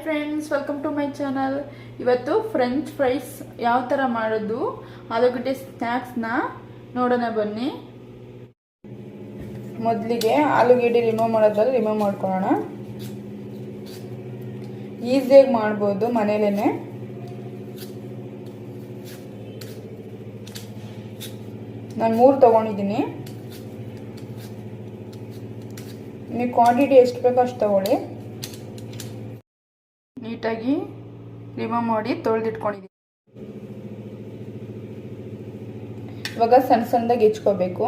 Friends, welcome to my channel. ಇವತ್ತು french fries ಯಾವ ಥರ ಮಾಡೋದು ಆಲೂಗಡ್ಡೆ ಸ್ನ್ಯಾಕ್ಸ್ನ ನೋಡೋಣ ಬನ್ನಿ. ಮೊದಲಿಗೆ ಆಲೂಗಡ್ಡೆ ರಿಮೂವ್ ಮಾಡೋದ್ರಲ್ಲಿ ರಿಮೂವ್ ಮಾಡ್ಕೊಳ್ಳೋಣ. ಈಸಿಯಾಗಿ ಮಾಡ್ಬೋದು ಮನೇಲೇನೆ. ನಾನು 3 ತೊಗೊಂಡಿದ್ದೀನಿ. ನಿಮಗೆ ಕ್ವಾಂಟಿಟಿ ಎಷ್ಟು ಬೇಕೋ ಅಷ್ಟು ತಗೊಳ್ಳಿ. ನೀಟಾಗಿ ರಿಮೂವ್ ಮಾಡಿ ತೊಳೆದಿಟ್ಕೊಂಡಿದ್ದೀನಿ. ಇವಾಗ ಸಣ್ಣ ಸಣ್ಣದಾಗಿ ಹೆಚ್ಕೋಬೇಕು.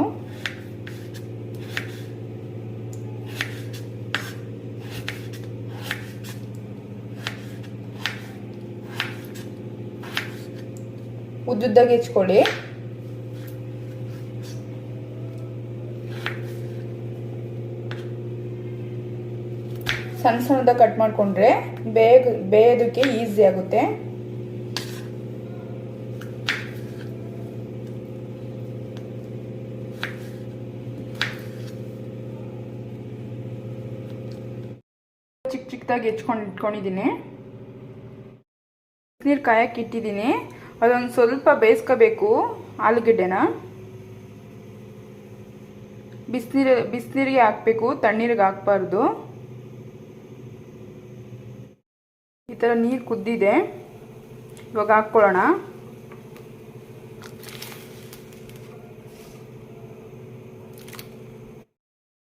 ಉದ್ದುದ್ದಾಗಿ ಹೆಚ್ಕೊಳ್ಳಿ. ಸಣ್ಣ ಸಣ್ಣದಾಗಿ ಕಟ್ ಮಾಡಿಕೊಂಡ್ರೆ ಬೇಯೋದಕ್ಕೆ ಈಸಿ ಆಗುತ್ತೆ. ಚಿಕ್ಕದಾಗಿ ಇಟ್ಕೊಂಡಿದ್ದೀನಿ. ನೀರು ಕಾಯಕ್ಕೆ ಇಟ್ಟಿದ್ದೀನಿ. ಅದೊಂದು ಸ್ವಲ್ಪ ಬೇಯಿಸ್ಕೋಬೇಕು ಆಲೂಗಡ್ಡೆನ. ಬಿಸಿನೀರಿಗೆ ಹಾಕಬೇಕು, ತಣ್ಣೀರಿಗೆ ಹಾಕಬಾರ್ದು. ಈ ಥರ ನೀರು ಕುದ್ದಿದೆ. ಇವಾಗ ಹಾಕ್ಕೊಳ್ಳೋಣ.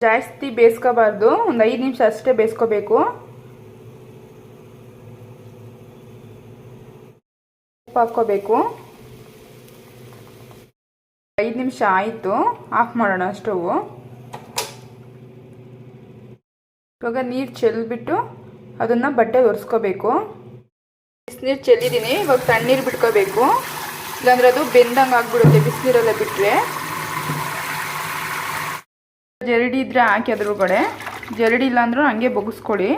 ಜಾಸ್ತಿ ಬೇಯಿಸ್ಕೋಬಾರ್ದು, ಒಂದು 5 ನಿಮಿಷ ಅಷ್ಟೇ ಬೇಯಿಸ್ಕೋಬೇಕು. ಉಪ್ಪು ಹಾಕ್ಕೋಬೇಕು. 5 ನಿಮಿಷ ಆಯಿತು, ಆಫ್ ಮಾಡೋಣ ಸ್ಟವ್. ಇವಾಗ ನೀರು ಚೆಲ್ಬಿಟ್ಟು ಅದನ್ನು ಬಟ್ಟೆ ಒರೆಸ್ಕೋಬೇಕು. ಬಿಸಿನೀರು ಚೆಲ್ಲಿದ್ದೀನಿ. ಇವಾಗ ತಣ್ಣೀರು ಬಿಟ್ಕೋಬೇಕು, ಇಲ್ಲಾಂದ್ರೆ ಅದು ಬೆಂದಂಗೆ ಆಗ್ಬಿಡುತ್ತೆ ಬಿಸಿನೀರೆಲ್ಲ ಬಿಟ್ಟರೆ. ಜರಡಿ ಇದ್ದರೆ ಹಾಕಿ ಅದ್ರೊಳಗಡೆ, ಜರಡಿ ಇಲ್ಲಾಂದ್ರೂ ಹಂಗೆ ಬೊಗಿಸ್ಕೊಳ್ಳಿ.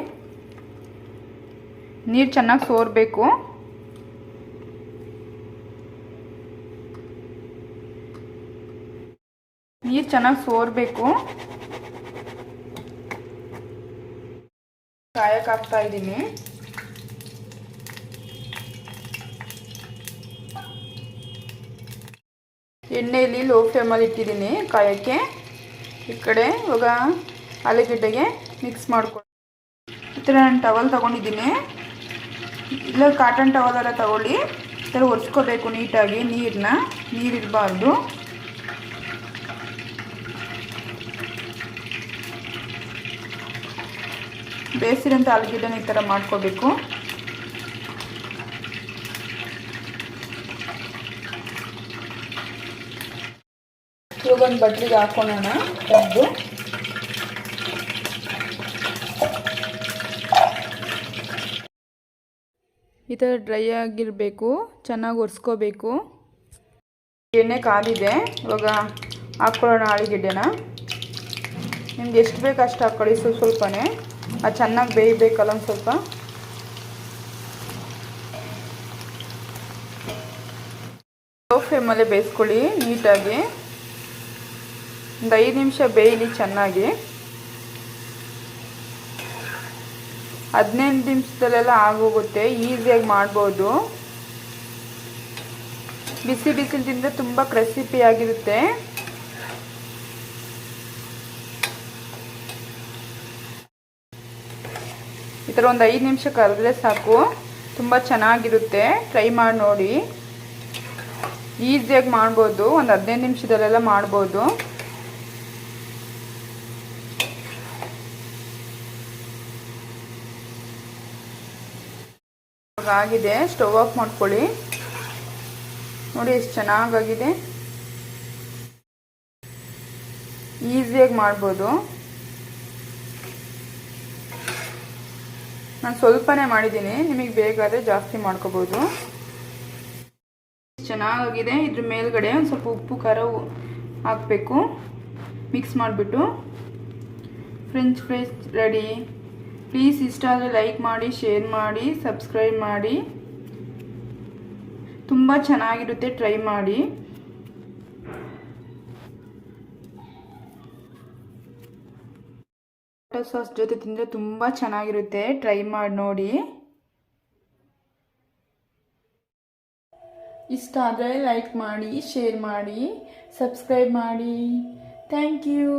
ನೀರು ಚೆನ್ನಾಗಿ ಸೋರಬೇಕು. ನೀರು ಚೆನ್ನಾಗಿ ಸೋರಬೇಕು. ಕಾಯಕ್ಕೆ ಹಾಕ್ತಾ ಇದ್ದೀನಿ. ಎಣ್ಣೆಯಲ್ಲಿ ಲೋ ಫ್ಲೇಮಲ್ಲಿ ಇಟ್ಟಿದ್ದೀನಿ ಕಾಯಕ್ಕೆ. ಈ ಕಡೆ ಇವಾಗ ಆಲೂಗಡ್ಡೆಗೆ ಮಿಕ್ಸ್ ಮಾಡ್ಕೊಂಡು ಈ ಥರ ನಾನು ಟವಲ್ ತೊಗೊಂಡಿದ್ದೀನಿ. ಇಲ್ಲ ಕಾಟನ್ ಟವಲೆಲ್ಲ ತಗೊಳ್ಳಿ. ಈ ಥರ ಒರೆಸ್ಕೋಬೇಕು ನೀಟಾಗಿ. ನೀರಿರಬಾರ್ದು. ಬೇಯಿಸಿರೋಂಥ ಆಲೂಗಡ್ಡೆನ ಈ ಥರ ಮಾಡ್ಕೋಬೇಕು. ಇವಾಗ ಒಂದು ಬಟ್ಲಿಗೆ ಹಾಕೊಳ್ಳೋಣ. ತೆಗೆದು ಈ ಥರ ಡ್ರೈ ಆಗಿರಬೇಕು. ಚೆನ್ನಾಗಿ ಒರೆಸ್ಕೋಬೇಕು. ಎಣ್ಣೆ ಕಾದಿದೆ. ಇವಾಗ ಹಾಕ್ಕೊಳ್ಳೋಣ ಆಲೂಗಡ್ಡೆನ. ನಿಮ್ಗೆ ಎಷ್ಟು ಬೇಕು ಅಷ್ಟು ಹಾಕ್ಕೊಳ್ಳಿ. ಸ್ವಲ್ಪನೇ ಅದು ಚೆನ್ನಾಗಿ ಬೇಯಬೇಕಲ್ಲ. ಒಂದು ಸ್ವಲ್ಪ ಲೋ ಫ್ಲೇಮಲ್ಲೇ ಬೇಯಿಸ್ಕೊಳ್ಳಿ ನೀಟಾಗಿ. ಒಂದು 5 ನಿಮಿಷ ಬೇಯಲಿ ಚೆನ್ನಾಗಿ. 15 ನಿಮಿಷದಲ್ಲೆಲ್ಲ ಆಗೋಗುತ್ತೆ. ಈಸಿಯಾಗಿ ಮಾಡ್ಬೋದು. ಬಿಸಿ ಬಿಸಿಲು ತಿಂದರೆ ತುಂಬ ಕ್ರಿಸ್ಪಿಯಾಗಿರುತ್ತೆ. ಈ ಥರ ಒಂದು 5 ನಿಮಿಷ ಕರೆದ್ರೆ ಸಾಕು. ತುಂಬ ಚೆನ್ನಾಗಿರುತ್ತೆ. ಟ್ರೈ ಮಾಡಿ ನೋಡಿ. ಈಸಿಯಾಗಿ ಮಾಡ್ಬೋದು. ಒಂದು 15 ನಿಮಿಷದಲ್ಲೆಲ್ಲ ಮಾಡ್ಬೋದು. ಆಗಿದೆ. ಸ್ಟವ್ ಆಫ್ ಮಾಡ್ಕೊಳ್ಳಿ. ನೋಡಿ ಎಷ್ಟು ಚೆನ್ನಾಗಾಗಿದೆ. ಈಸಿಯಾಗಿ ಮಾಡ್ಬೋದು. ನಾನು ಸ್ವಲ್ಪನೇ ಮಾಡಿದ್ದೀನಿ. ನಿಮಗೆ ಬೇಕಾದರೆ ಜಾಸ್ತಿ ಮಾಡ್ಕೋಬೋದು. ಚೆನ್ನಾಗಿದೆ. ಇದ್ರ ಮೇಲ್ಗಡೆ ಒಂದು ಸ್ವಲ್ಪ ಉಪ್ಪು ಖಾರ ಹಾಕಬೇಕು. ಮಿಕ್ಸ್ ಮಾಡಿಬಿಟ್ಟು ಫ್ರೆಂಚ್ ಫ್ರೈಸ್ ರೆಡಿ. ಪ್ಲೀಸ್ ಇಷ್ಟ ಆದರೆ ಲೈಕ್ ಮಾಡಿ, ಶೇರ್ ಮಾಡಿ, ಸಬ್ಸ್ಕ್ರೈಬ್ ಮಾಡಿ. ತುಂಬ ಚೆನ್ನಾಗಿರುತ್ತೆ. ಟ್ರೈ ಮಾಡಿ. ಟೊಮೆಟೊ ಸಾಸ್ ಜೊತೆ ತಿಂದರೆ ತುಂಬ ಚೆನ್ನಾಗಿರುತ್ತೆ. ಟ್ರೈ ಮಾಡಿ ನೋಡಿ. ಇಷ್ಟ ಆದರೆ ಲೈಕ್ ಮಾಡಿ, ಶೇರ್ ಮಾಡಿ, ಸಬ್ಸ್ಕ್ರೈಬ್ ಮಾಡಿ. Thank you.